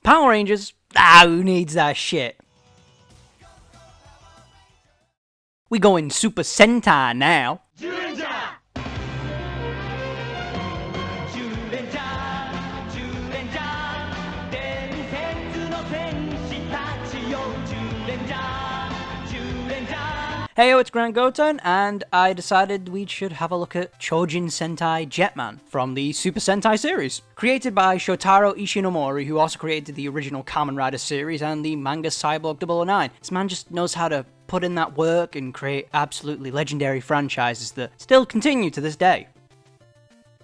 Power Rangers? Ah, who needs that shit? We going Super Sentai now. Heyo, it's GrandGoten, and I decided we should have a look at Choujin Sentai Jetman from the Super Sentai series. Created by Shotaro Ishinomori, who also created the original Kamen Rider series and the manga Cyborg 009. This man just knows how to put in that work and create absolutely legendary franchises that still continue to this day.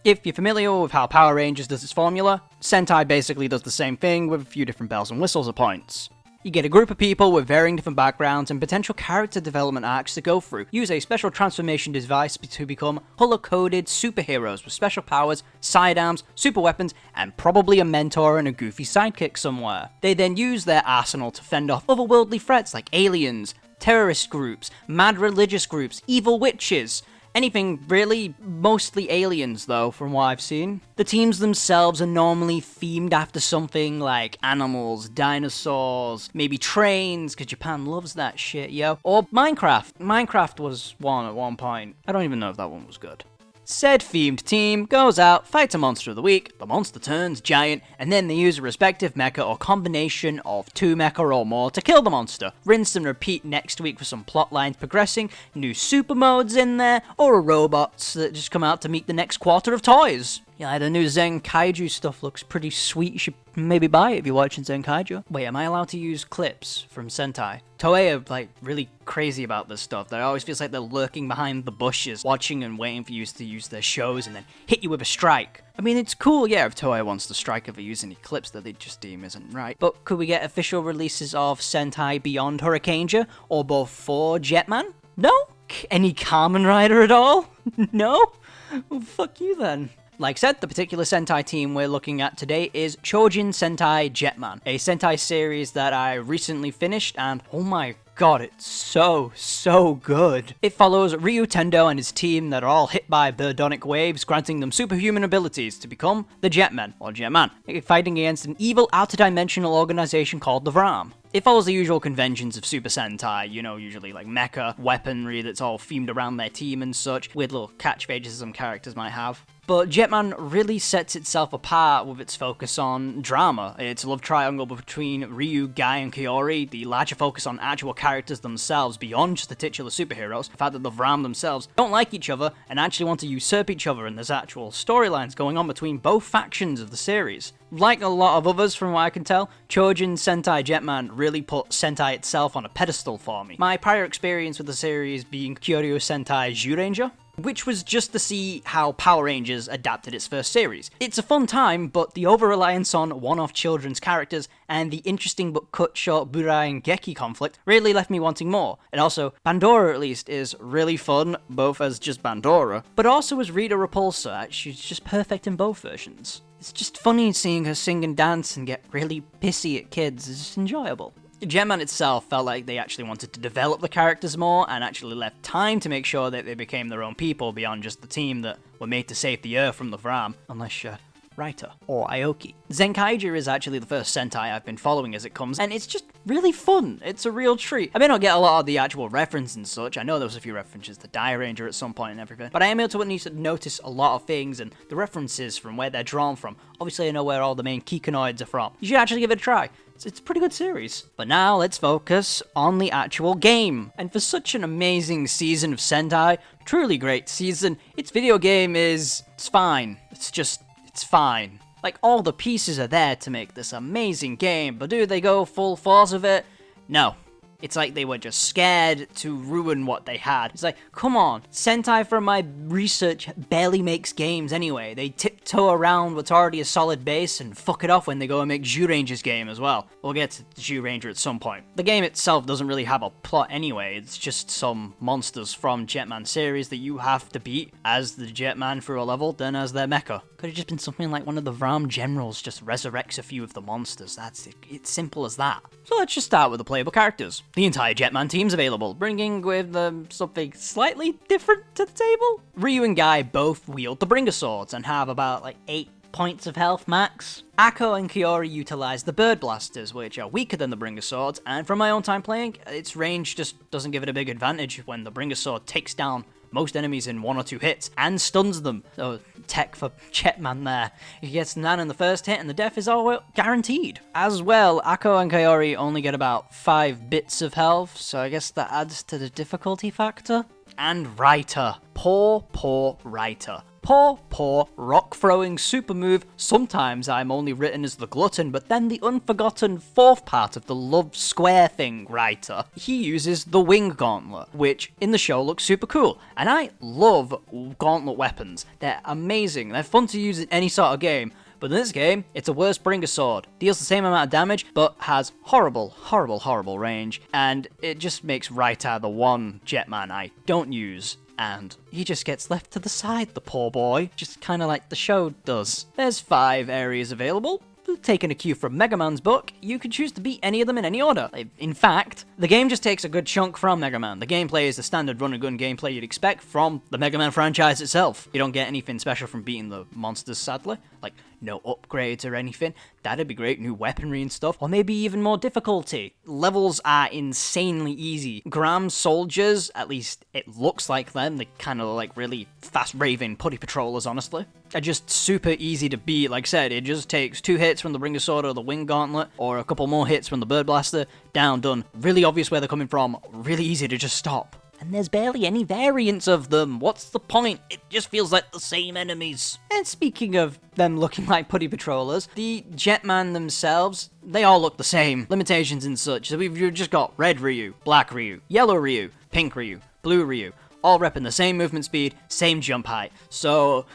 If you're familiar with how Power Rangers does its formula, Sentai basically does the same thing with a few different bells and whistles at points. You get a group of people with varying different backgrounds and potential character development arcs to go through. Use a special transformation device to become color-coded superheroes with special powers, sidearms, super weapons, and probably a mentor and a goofy sidekick somewhere. They then use their arsenal to fend off otherworldly threats like aliens, terrorist groups, mad religious groups, evil witches. Anything really, mostly aliens though, from what I've seen. The teams themselves are normally themed after something like animals, dinosaurs, maybe trains, because Japan loves that shit, yo. Or Minecraft. Minecraft was one at one point. I don't even know if that one was good. Said themed team goes out, fights a monster of the week, the monster turns giant, and then they use a respective mecha or combination of 2 mecha or more to kill the monster. Rinse and repeat next week for some plot lines progressing, new super modes in there, or robots that just come out to meet the next quarter of toys. Yeah, the new Zen Kaiju stuff looks pretty sweet. You should maybe buy it if you're watching Zen Kaiju. Wait, am I allowed to use clips from Sentai? Toei are, like, really crazy about this stuff. There always feels like they're lurking behind the bushes, watching and waiting for you to use their shows and then hit you with a strike. I mean, it's cool, yeah, if Toei wants to strike if they use any clips that they just deem isn't right. But could we get official releases of Sentai Beyond Hurricane or before Jetman? No? Any Kamen Rider at all? No? Well, fuck you then. Like said, the particular Sentai team we're looking at today is Choujin Sentai Jetman, a Sentai series that I recently finished, and oh my god, it's so good. It follows Ryu Tendo and his team that are all hit by birdonic waves, granting them superhuman abilities to become the Jetmen, or Jetman, fighting against an evil outer-dimensional organization called the Vram. It follows the usual conventions of Super Sentai, you know, usually like mecha, weaponry that's all themed around their team and such, weird little catchphrases some characters might have. But Jetman really sets itself apart with its focus on drama. It's a love triangle between Ryu, Guy, and Kiori, the larger focus on actual characters themselves beyond just the titular superheroes, the fact that the Vram themselves don't like each other and actually want to usurp each other, and there's actual storylines going on between both factions of the series. Like a lot of others from what I can tell, Choujin Sentai Jetman really put Sentai itself on a pedestal for me. My prior experience with the series being Kyoryu Sentai Zyuranger, which was just to see how Power Rangers adapted its first series. It's a fun time, but the over-reliance on one-off children's characters and the interesting but cut-short Burai and Geki conflict really left me wanting more. And also, Bandora at least is really fun, both as just Bandora, but also as Rita Repulsa. She's just perfect in both versions. It's just funny seeing her sing and dance and get really pissy at kids. It's just enjoyable. Jetman itself felt like they actually wanted to develop the characters more and actually left time to make sure that they became their own people beyond just the team that were made to save the Earth from the Vram, unless you're Raita or Aoki. Zenkaiju is actually the first Sentai I've been following as it comes, and it's just really fun. It's a real treat. I may not get a lot of the actual reference and such. I know there was a few references to Die Ranger at some point and everything, but I am able to notice a lot of things and the references from where they're drawn from. Obviously, I know where all the main Kikonoids are from. You should actually give it a try. It's a pretty good series. But now let's focus on the actual game. And for such an amazing season of Sentai, truly great season, its video game it's fine. It's fine. Like, all the pieces are there to make this amazing game, but do they go full force of it? No. It's like they were just scared to ruin what they had. It's like, come on, Sentai from my research barely makes games anyway. They tiptoe around what's already a solid base and fuck it off when they go and make Zyuranger's game as well. We'll get to Zyuranger at some point. The game itself doesn't really have a plot anyway. It's just some monsters from Jetman series that you have to beat as the Jetman through a level, then as their mecha. Could have just been something like one of the Vram generals just resurrects a few of the monsters. That's it. It's simple as that. So let's just start with the playable characters. The entire Jetman team's available, bringing with them something slightly different to the table. Ryu and Guy both wield the Bringer Swords and have about like 8 points of health max. Akko and Kiori utilize the Bird Blasters, which are weaker than the Bringer Swords, and from my own time playing, its range just doesn't give it a big advantage when the Bringer Sword takes down most enemies in 1 or 2 hits, and stuns them. So, tech for Jetman there. He gets them down in the first hit, and the death is all guaranteed. As well, Akko and Kiori only get about 5 bits of health, so I guess that adds to the difficulty factor. And Raita. Poor Raita. Poor rock-throwing super move. Sometimes I'm only written as the glutton, but then the unforgotten 4th part of the love square thing, Raita. He uses the wing gauntlet, which in the show looks super cool. And I love gauntlet weapons. They're amazing. They're fun to use in any sort of game. But in this game, it's a worse Bringer Sword. Deals the same amount of damage, but has horrible range. And it just makes Raita the one Jetman I don't use. And he just gets left to the side, the poor boy, just kind of like the show does. There's 5 areas available. Taking a cue from Mega Man's book, you can choose to beat any of them in any order. In fact, the game just takes a good chunk from Mega Man. The gameplay is the standard run-and-gun gameplay you'd expect from the Mega Man franchise itself. You don't get anything special from beating the monsters, sadly. Like, no upgrades or anything. That'd be great, new weaponry and stuff. Or maybe even more difficulty. Levels are insanely easy. Gram soldiers, at least it looks like them, they kind of like really fast-raving putty patrollers, honestly, are just super easy to beat. Like I said, it just takes 2 hits from the Bringer Sword or the Wing Gauntlet, or a couple more hits from the Bird Blaster. Down, done. Really obvious where they're coming from, really easy to just stop. And there's barely any variants of them. What's the point? It just feels like the same enemies. And speaking of them looking like putty patrollers, the Jetman themselves, they all look the same. Limitations and such. So we've just got red Ryu, black Ryu, yellow Ryu, pink Ryu, blue Ryu, all repping the same movement speed, same jump height. So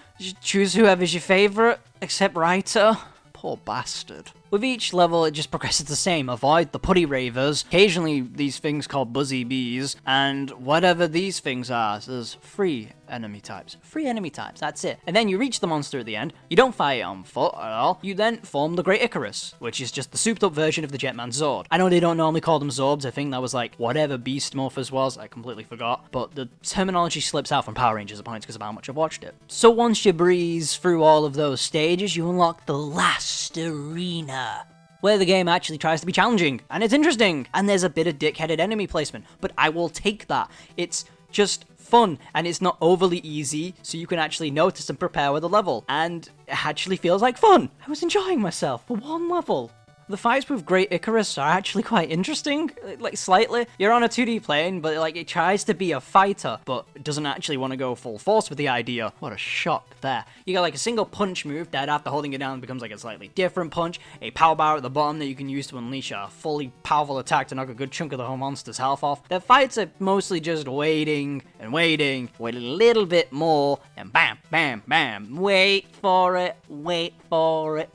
choose whoever's your favorite, except Raita. Poor bastard. With each level, it just progresses the same. Avoid the putty ravers, occasionally these things called buzzy bees, and whatever these things are. So there's 3 enemy types. 3 enemy types, that's it. And then you reach the monster at the end. You don't fight it on foot at all. You then form the Great Icarus, which is just the souped up version of the Jetman Zord. I know they don't normally call them Zorbs. I think that was like whatever Beast Morphers was. I completely forgot. But the terminology slips out from Power Rangers at points because of how much I've watched it. So once you breeze through all of those stages, you unlock the last arena, where the game actually tries to be challenging, and it's interesting, and there's a bit of dickheaded enemy placement, but I will take that. It's just fun, and it's not overly easy, so you can actually notice and prepare with the level, and it actually feels like fun. I was enjoying myself for one level. The fights with Great Icarus are actually quite interesting, like slightly. You're on a 2D plane, but like it tries to be a fighter, but it doesn't actually want to go full force with the idea. What a shock there. You got like a single punch move that after holding it down becomes like a slightly different punch, a power bar at the bottom that you can use to unleash a fully powerful attack to knock a good chunk of the whole monster's health off. The fights are mostly just waiting, wait a little bit more, and bam, bam, bam, wait for it,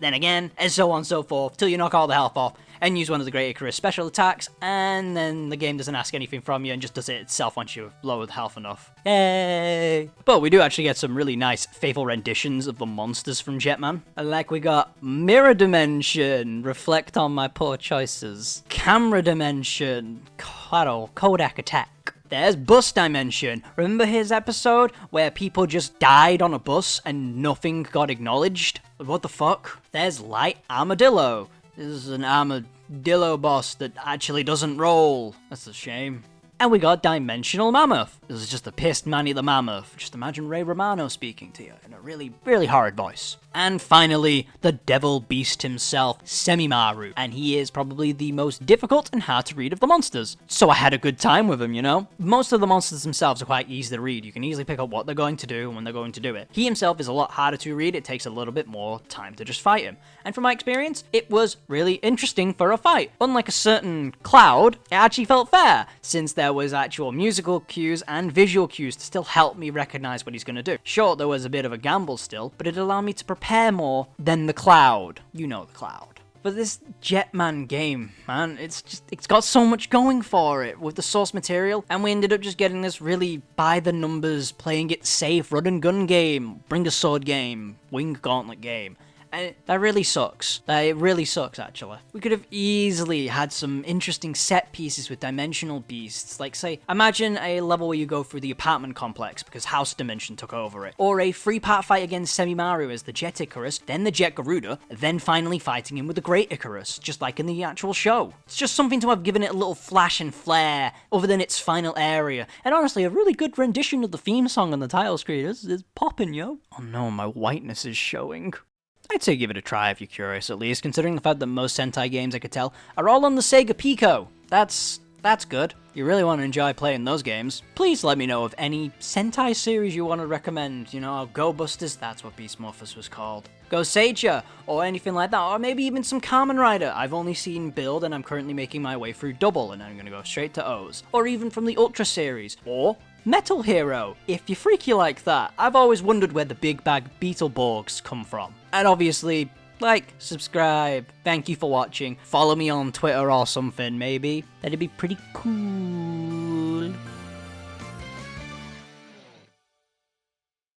then again, and so on and so forth, till you knock all the health off, and use one of the Great Icarus special attacks, and then the game doesn't ask anything from you and just does it itself once you've lowered health enough. Yay! But we do actually get some really nice, faithful renditions of the monsters from Jetman. Like we got Mirror Dimension, Reflect on My Poor Choices, Camera Dimension, Kodak Attack. There's Bus Dimension. Remember his episode where people just died on a bus and nothing got acknowledged? What the fuck? There's Light Armadillo. This is an armadillo boss that actually doesn't roll. That's a shame. And we got Dimensional Mammoth. This is just a pissed Manny the Mammoth. Just imagine Ray Romano speaking to you in a really, really horrid voice. And finally, the Devil Beast himself, Semimaru. And he is probably the most difficult and hard to read of the monsters. So I had a good time with him, you know? Most of the monsters themselves are quite easy to read. You can easily pick up what they're going to do and when they're going to do it. He himself is a lot harder to read. It takes a little bit more time to just fight him. And from my experience, it was really interesting for a fight. Unlike a certain Cloud, it actually felt fair, since there was actual musical cues and visual cues to still help me recognize what he's going to do. Sure, there was a bit of a gamble still, but it allowed me to prepare more than the Cloud. You know the Cloud. But this Jetman game, man, it's got so much going for it with the source material, and we ended up just getting this really by the numbers, playing it safe, run and gun game, Bring a Sword game, Wing Gauntlet game. And that really sucks. It really sucks, actually. We could have easily had some interesting set pieces with dimensional beasts. Like, say, imagine a level where you go through the apartment complex because House Dimension took over it. Or a three-part fight against Semi-Mario as the Jet Icarus, then the Jet Garuda, then finally fighting him with the Great Icarus, just like in the actual show. It's just something to have given it a little flash and flair, other than its final area. And honestly, a really good rendition of the theme song on the title screen. It's popping, yo. Oh no, my whiteness is showing. I'd say give it a try if you're curious, at least, considering the fact that most Sentai games I could tell are all on the Sega Pico. That's good. You really want to enjoy playing those games. Please let me know of any Sentai series you want to recommend. You know, Go Busters, that's what Beast Morphers was called. Go Seicha, or anything like that, or maybe even some Kamen Rider. I've only seen Build, and I'm currently making my way through Double, and I'm going to go straight to O's. Or even from the Ultra series, or Metal Hero, if you're freaky like that. I've always wondered where the big bag Beetleborgs come from. And obviously, like, subscribe. Thank you for watching. Follow me on Twitter or something, maybe. That'd be pretty cool.